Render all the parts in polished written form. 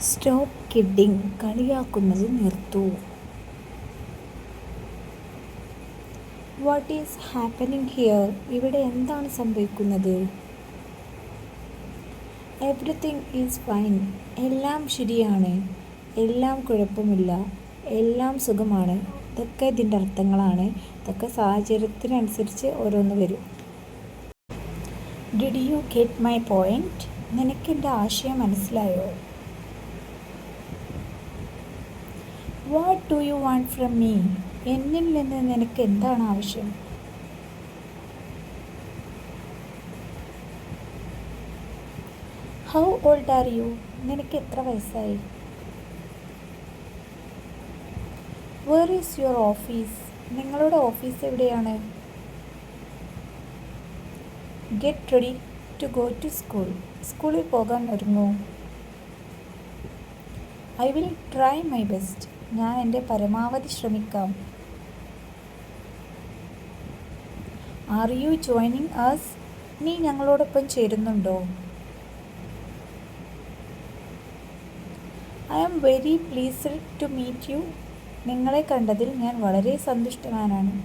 Stop kidding, കളിയാക്കുന്നത് നിർത്തൂ. What is happening here, ഇവിടെ എന്താണ് സംഭവിക്കുന്നത്? എവ്രിതിങ് ഈസ് ഫൈൻ, എല്ലാം ശരിയാണ്, എല്ലാം കുഴപ്പമില്ല, എല്ലാം സുഖമാണ്. ഇതൊക്കെ ഇതിൻ്റെ അർത്ഥങ്ങളാണ്. ഇതൊക്കെ സാഹചര്യത്തിനനുസരിച്ച് ഓരോന്ന് വരും. Did you get my point? നിനക്കെൻ്റെ ആശയം മനസ്സിലായോ? What do you want from me? എന്നിൽ നിന്ന് നിനക്ക് എന്താണ് ആവശ്യം? How old are you? നിനക്ക് എത്ര വയസ്സായി? Where is your office? നിങ്ങളുടെ ഓഫീസ് എവിടെയാണ്? Get ready to go to school. സ്കൂളിൽ പോകാൻ ഒരുങ്ങൂ. I will try my best. ഞാൻ എൻ്റെ പരമാവധി ശ്രമിക്കാം. Are you joining us? നീ ഞങ്ങളോടൊപ്പം ചേരുന്നുണ്ടോ? I am very pleased to meet you. നിങ്ങളെ കണ്ടതിൽ ഞാൻ വളരെ സന്തുഷ്ടവാനാണ്.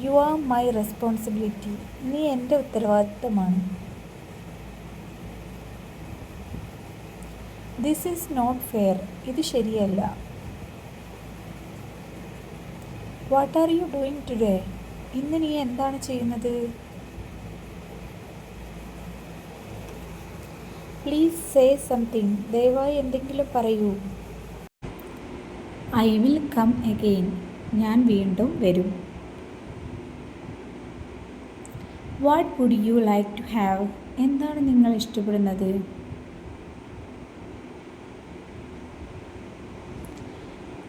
You are my responsibility. നീ എൻ്റെ ഉത്തരവാദിത്തമാണ്. This is not fair. ഇത് ശരിയല്ല. What are you doing today? ഇന്ന് നീ എന്താണ് ചെയ്യുന്നത്? Please say something. ദയവായി എന്തെങ്കിലും പറയൂ. I will come again. ഞാൻ വീണ്ടും വരും. What would you like to have? എന്താണ് നിങ്ങൾ ഇഷ്ടപ്പെടുന്നത്?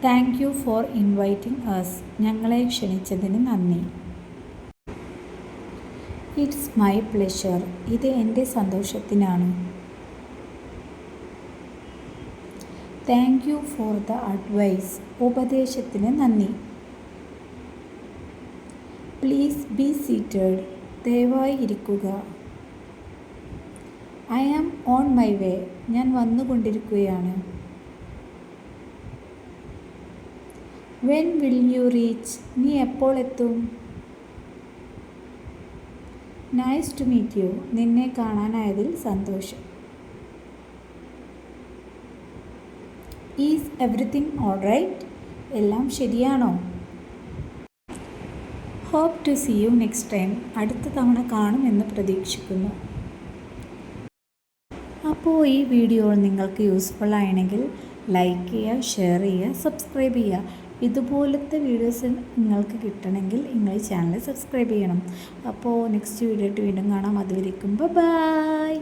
Thank you for inviting us. ഞങ്ങളെ ക്ഷണിച്ചതിന് നന്ദി. It's my pleasure. ഇത് എൻ്റെ സന്തോഷത്തിനാണ്. Thank you for the advice. ഉപദേശത്തിന് നന്ദി. Please be seated. ദയവായി ഇരിക്കുക. I am on my way. ഞാൻ വന്നുകൊണ്ടിരിക്കുകയാണ്. When will you reach? നീ എപ്പോൾ എത്തും? Nice to meet you. നിന്നെ കാണാനായതിൽ സന്തോഷം. Is everything all right? എല്ലാം ശരിയാണോ? Hope to see you next time. അടുത്ത തവണ കാണുമെന്ന് പ്രതീക്ഷിക്കുന്നു. അപ്പോൾ ഈ വീഡിയോ നിങ്ങൾക്ക് യൂസ്ഫുൾ ആയെങ്കിൽ ലൈക്ക് ചെയ്യുക, ഷെയർ ചെയ്യുക, സബ്സ്ക്രൈബ് ചെയ്യുക. ഇതുപോലത്തെ വീഡിയോസ് നിങ്ങൾക്ക് കിട്ടണമെങ്കിൽ നിങ്ങൾ ചാനൽ സബ്സ്ക്രൈബ് ചെയ്യണം. അപ്പോൾ നെക്സ്റ്റ് വീഡിയോ ആയിട്ട് വീണ്ടും കാണാം. അതുവരേക്കും ബൈ.